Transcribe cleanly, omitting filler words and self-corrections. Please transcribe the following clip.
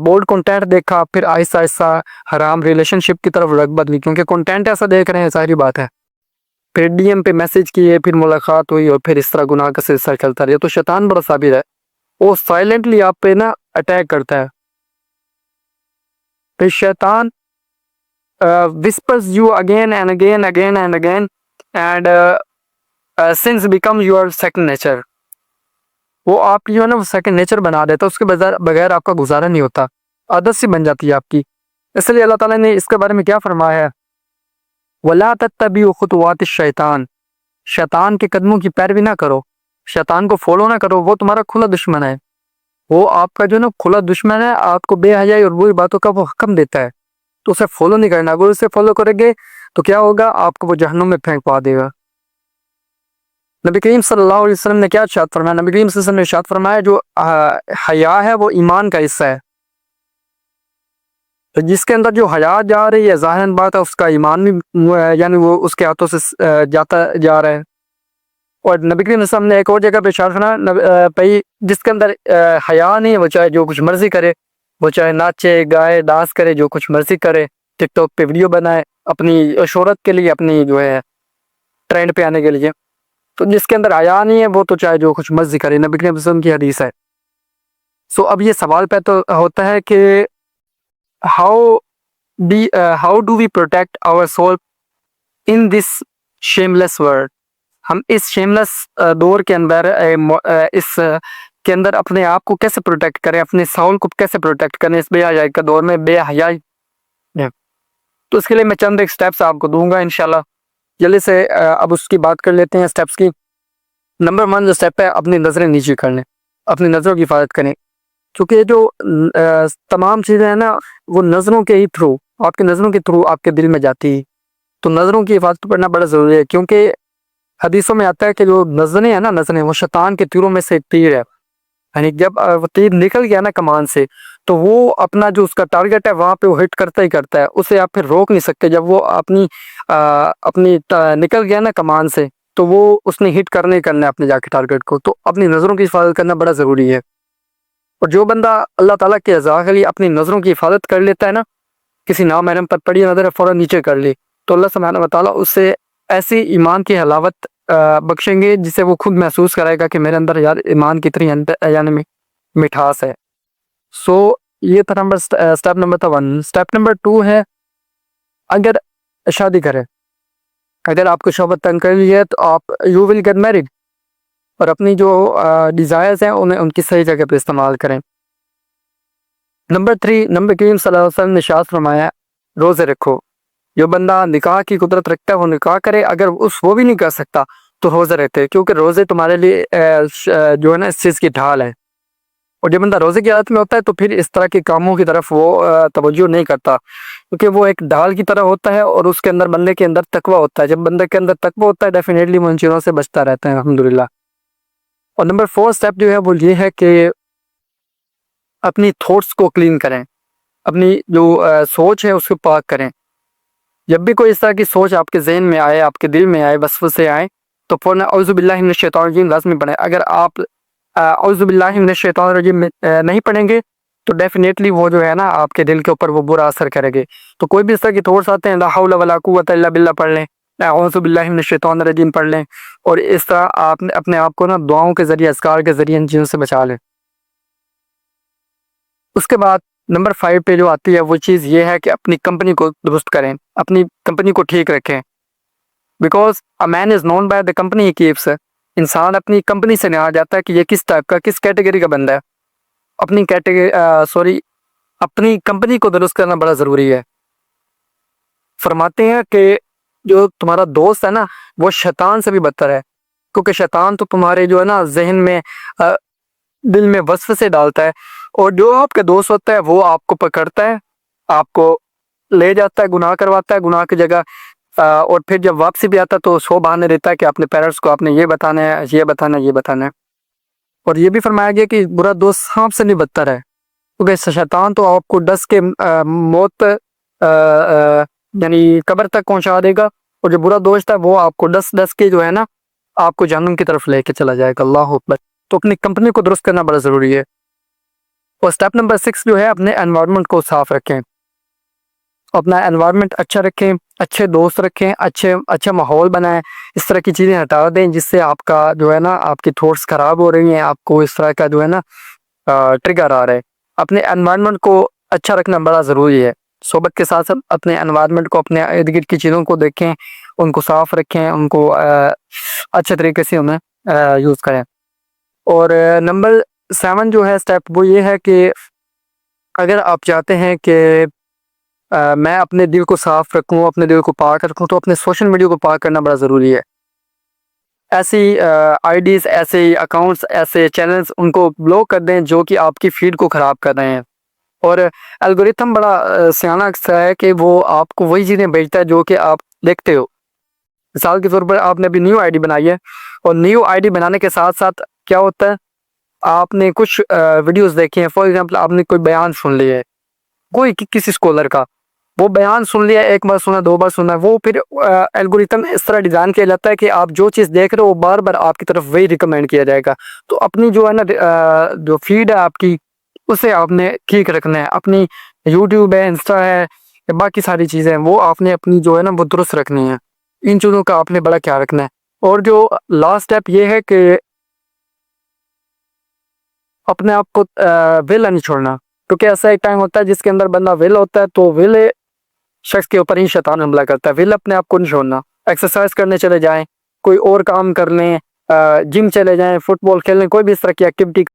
Bold content دیکھا، پھر آہستہ آہستہ حرام ریلیشن شپ کی طرف رغبت لی، کیونکہ کنٹینٹ ایسا دیکھ رہے ہیں، ظاہری بات ہے. پھر ڈی ایم پہ میسج کیے، پھر ملاقات ہوئی، اور پھر اس طرح گناہ کا سلسلہ چلتا رہا. تو شیطان بڑا صابر ہے، وہ سائلنٹلی آپ پہ نا اٹیک کرتا ہے. پھر شیطان whispers you again and again and sins become your second nature. وہ آپ کی جو ہے نا وہ سیکنڈ نیچر بنا دیتا ہے، اس کے بغیر آپ کا گزارا نہیں ہوتا، عادت سی بن جاتی ہے آپ کی. اس لیے اللہ تعالیٰ نے اس کے بارے میں کیا فرمایا ہے؟ وَلَا تَتَّبِعُوا خُطُوَاتِ الشَّيْطَانِ، شیطان کے قدموں کی پیروی نہ کرو، شیطان کو فالو نہ کرو، وہ تمہارا کھلا دشمن ہے. وہ آپ کا جو ہے نا کھلا دشمن ہے، آپ کو بے حیائی اور بری باتوں کا وہ حکم دیتا ہے، تو اسے فالو نہیں کرنا. اگر اسے فالو کریں گے تو کیا ہوگا؟ آپ کو وہ جہنم میں پھینک پا دے گا. نبی کریم صلی اللہ علیہ وسلم نے کیا ارشاد فرمایا؟ نبی کریم صلی اللہ علیہ وسلم نے ارشاد فرمایا جو حیا ہے وہ ایمان کا حصہ ہے. تو جس کے اندر جو حیا جا رہی ہے، ظاہر بات ہے اس کا ایمان بھی یعنی وہ اس کے ہاتھوں سے جاتا جا رہا ہے. اور نبی کریم صلی اللہ علیہ وسلم نے ایک اور جگہ پہ ارشاد فرمایا بھائی جس کے اندر حیا نہیں ہے، وہ چاہے جو کچھ مرضی کرے، وہ چاہے ناچے گائے ڈانس کرے، جو کچھ مرضی کرے، ٹک ٹاک پہ ویڈیو بنائے اپنی شہرت کے لیے، اپنی جو ہے ٹرینڈ پہ آنے کے لیے. تو جس کے اندر حیا نہیں ہے وہ تو چاہے جو کچھ مرضی کرے، نبی کریم صلی اللہ علیہ وسلم کی حدیث ہے. سو اب یہ سوال پیدا ہوتا ہے کہ how do we protect our soul in this shameless world. ہم اس شیملیس دور کے اندر اس کے اندر اپنے آپ کو کیسے پروٹیکٹ کریں، اپنے سول کو کیسے پروٹیکٹ کریں اس بے حیائی کا دور میں، بے حیائی. تو اس کے لیے میں چند ایک سٹیپس آپ کو دوں گا انشاءاللہ. جلدی سے اب اس کی بات کر لیتے ہیں سٹیپس کی. نمبر 1 جو سٹیپ ہے، اپنی نظریں نیچے کرنے، اپنی نظروں کی حفاظت کریں. کیونکہ یہ جو تمام چیزیں ہیں نا وہ نظروں کے ہی تھرو، آپ کی نظروں کے تھرو آپ کے دل میں جاتی ہے. تو نظروں کی حفاظت کرنا بڑا ضروری ہے، کیونکہ حدیثوں میں آتا ہے کہ جو نظریں ہیں نا، نظریں وہ شیطان کے تیروں میں سے ایک تیر ہے. یعنی جب وہ تیر نکل گیا نا کمان سے، تو وہ اپنا جو اس کا ٹارگٹ ہے وہاں پہ وہ ہٹ کرتا ہی کرتا ہے، اسے آپ پھر روک نہیں سکتے. جب وہ اپنی نکل گیا نا کمان سے، تو وہ اس نے ہٹ کرنے کرنا ہے اپنے جا کے ٹارگٹ کو. تو اپنی نظروں کی حفاظت کرنا بڑا ضروری ہے. اور جو بندہ اللہ تعالیٰ کے رضا کے لیے اپنی نظروں کی حفاظت کر لیتا ہے نا، کسی نامحرم پر پڑی نظر فوراً نیچے کر لی، تو اللہ سبحانہ و تعالیٰ اس سے ایسی ایمان کی حلاوت بخشیں گے جسے وہ خود محسوس کرے گا کہ میرے اندر یار ایمان کتنی یعنی مٹھاس ہے. سو یہ تھا اسٹیپ نمبر 1. اسٹیپ نمبر 2 ہے اگر شادی کرے، اگر آپ کو شوہر تنگ کر لی ہے تو آپ یو ول گیٹ میریڈ، اور اپنی جو ڈیزائرز ہیں انہیں ان کی صحیح جگہ پہ استعمال کریں. نمبر 3، نبی کریم صلی اللہ علیہ وسلم نے ارشاد فرمایا روزے رکھو. جو بندہ نکاح کی قدرت رکھتا ہے وہ نکاح کرے، اگر وہ بھی نہیں کر سکتا تو روزے رکھتے، کیونکہ روزے تمہارے لیے جو ہے نا اس چیز کی ڈھال ہے. اور جب بندہ روزے کی حالت میں ہوتا ہے تو پھر اس طرح کے کاموں کی طرف وہ توجہ نہیں کرتا، کیونکہ وہ ایک ڈھال کی طرح ہوتا ہے، اور اس کے اندر بندے کے اندر تقوی ہوتا ہے. جب بندے کے اندر تقوی ہوتا ہے ڈیفینیٹلی وہ ان چیزوں سے بچتا رہتا ہے الحمدللہ. اور نمبر 4 اسٹیپ جو ہے وہ یہ ہے کہ اپنی تھاٹس کو کلین کریں، اپنی جو سوچ ہے اس کو پاک کریں. جب بھی کوئی اس طرح کی سوچ آپ کے ذہن میں آئے، آپ کے دل میں آئے، وسوسے آئے، تو فوراً اعوذ باللہ من الشیطان الرجیم لازمی پڑھیں. اگر آپ اعوذ باللہ من الشیطان الرجیم نہیں پڑھیں گے تو ڈیفینیٹلی وہ جو ہے نا آپ کے دل کے اوپر وہ برا اثر کرے گے. تو کوئی بھی اس طرح کی تھاٹس آتے ہیں، لا حول ولا قوت الا باللہ پڑھ لیں، اعوذ باللہ من الشیطان الرجیم پڑھ لیں، اور اس طرح آپ نے اپنے آپ کو نا دعاؤں کے ذریعے، اذکار کے ذریعے ان چیزوں سے بچا لیں. اس کے بعد نمبر 5 پہ جو آتی ہے وہ چیز یہ ہے کہ اپنی کمپنی کو درست کریں، اپنی کمپنی کو ٹھیک رکھیں. Because a man is known by the company ہی کیپس. انسان اپنی کمپنی سے جانا جاتا ہے کہ یہ کس ٹائپ کا، کس کیٹیگری کا بندہ ہے. اپنی کمپنی کو درست کرنا بڑا ضروری ہے. فرماتے ہیں کہ جو تمہارا دوست ہے نا وہ شیطان سے بھی بدتر ہے، کیونکہ شیطان تو تمہارے جو ہے نا ذہن میں دل میں وسوسے ڈالتا ہے، اور جو آپ کا دوست ہوتا ہے وہ آپ کو پکڑتا ہے، آپ کو لے جاتا ہے، گناہ کرواتا ہے، گناہ کی جگہ، اور پھر جب واپسی بھی آتا ہے تو سو بہانے دیتا ہے کہ اپنے پیرنٹس کو آپ نے یہ بتانا ہے، یہ بتانا ہے، یہ بتانا ہے. اور یہ بھی فرمایا گیا کہ برا دوست سانپ سے نہیں بدتر ہے، کیونکہ شیطان تو آپ کو ڈس کے موت یعنی قبر تک پہنچا دے گا، اور جو برا دوست ہے وہ آپ کو ڈس کے جو ہے نا آپ کو جہنم کی طرف لے کے چلا جائے گا. اللہ اکبر. تو اپنی کمپنی کو درست کرنا بڑا ضروری ہے. اور اسٹیپ نمبر 6 جو ہے اپنے انوائرمنٹ کو صاف رکھیں، اپنا انوائرمنٹ اچھا رکھیں، اچھے دوست رکھیں، اچھا ماحول بنائیں، اس طرح کی چیزیں ہٹا دیں جس سے آپ کا جو ہے نا آپ کی تھاٹس خراب ہو رہی ہیں، آپ کو اس طرح کا جو ہے نا ٹریگر آ رہا ہے۔ اپنے انوائرمنٹ کو اچھا رکھنا بڑا ضروری ہے۔ صحبت کے ساتھ ساتھ اپنے انوائرمنٹ کو، اپنے ارد گرد کی چیزوں کو دیکھیں، ان کو صاف رکھیں، ان کو اچھے طریقے سے انہیں یوز کریں۔ اور نمبر 7 جو ہے اسٹیپ وہ یہ ہے کہ اگر آپ چاہتے ہیں کہ میں اپنے دل کو صاف رکھوں، اپنے دل کو پاک رکھوں، تو اپنے سوشل میڈیا کو پاک کرنا بڑا ضروری ہے۔ ایسی آئی ڈیز، ایسے اکاؤنٹس، ایسے چینلز ان کو بلاک کر دیں جو کہ آپ کی فیڈ کو خراب کر رہے ہیں۔ اور الگوریتھم بڑا سیانہ سا ہے کہ وہ آپ کو وہی چیزیں بھیجتا ہے جو کہ آپ دیکھتے ہو۔ مثال کے طور پر آپ نے ابھی نیو آئی ڈی بنائی ہے، اور نیو آئی ڈی بنانے کے ساتھ ساتھ کیا ہوتا ہے، آپ نے کچھ ویڈیوز دیکھے ہیں، فار ایگزامپل آپ نے کوئی بیان سن لیا ہے، کوئی کسی اسکالر کا، وہ بیان سن لیا، ایک بار سنا، 2 بار سنا، وہ پھر الگوریتھم اس طرح ڈیزائن کیا جاتا ہے کہ آپ جو چیز دیکھ رہے ہو وہ بار بار آپ کی طرف وہی ریکمینڈ کیا جائے گا۔ تو اپنی جو ہے نا جو فیڈ ہے آپ کی، اسے آپ نے ٹھیک رکھنا ہے۔ اپنی یوٹیوب ہے، انسٹا ہے، باقی ساری چیزیں وہ آپ نے اپنی جو ہے نا وہ درست رکھنی ہے۔ ان چیزوں کا آپ نے بڑا خیال رکھنا ہے۔ اور جو لاسٹ اسٹیپ یہ ہے کہ اپنے آپ کو ویلا نہیں چھوڑنا، کیونکہ ایسا ایک ٹائم ہوتا ہے جس کے اندر بندہ ویلا ہوتا ہے تو ویلے شخص کے اوپر ہی شیطان حملہ کرتا ہے۔ ویلا اپنے آپ کو نہیں چھوڑنا، ایکسرسائز کرنے چلے جائیں، کوئی اور کام کر لیں، جم چلے جائیں، فٹ بال کھیل لیں، کوئی بھی اس طرح کی ایکٹیویٹی